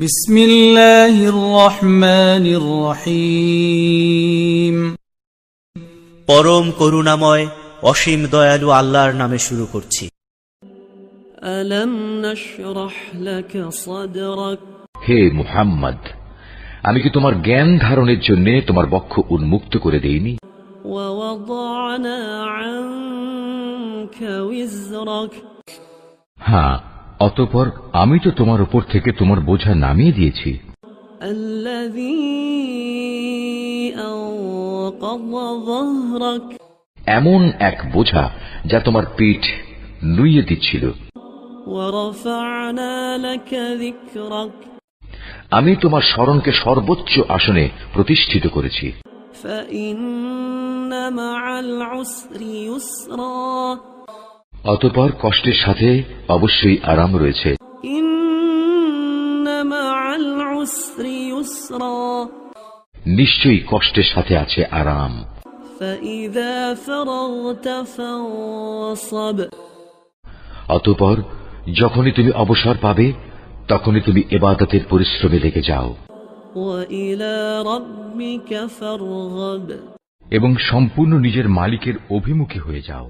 বিসমিল্লাহির রহমানির রহিম। পরম করুণাময় অসীম দয়ালু আল্লাহর নামে শুরু করছি। আলাম নাশরাহ লাকা সাদরাক, হে মুহাম্মদ, আমি কি তোমার জ্ঞান ধারণের জন্য তোমার বক্ষ উন্মুক্ত করে দেইনি? ওয়া ওয়াদা'না আনকা ওয়িজরাক, হ্যাঁ, অতঃপর আমি তো তোমার উপর থেকে তোমার বোঝা নামিয়ে দিয়েছি। আল্লাযী আনকাযা যহরাক, এমন এক বোঝা যা তোমার পিঠ নুইয়ে দিচ্ছিল। ওয়া রাফা'না লাকা যিকরাক, আমি তোমার স্মরণকে সর্বোচ্চ আসনে প্রতিষ্ঠিত করেছি। ফাইন্না মা'আল উসরি ইউসরা, অতঃপর কষ্টের সাথে অবশ্যই আরাম রয়েছে। ইন্না মা'আল উসরি ইউসরা, নিশ্চয়ই কষ্টের সাথে আছে আরাম। ফাইযা ফারাগতা ফানসাব, অতঃপর যখনই তুমি অবসর পাবে তখনই তুমি ইবাদতের পরিশ্রমে লেগে যাও। ওয়া ইলা রাব্বিকা ফারগাব, এবং সম্পূর্ণ নিজের মালিকের অভিমুখী হয়ে যাও।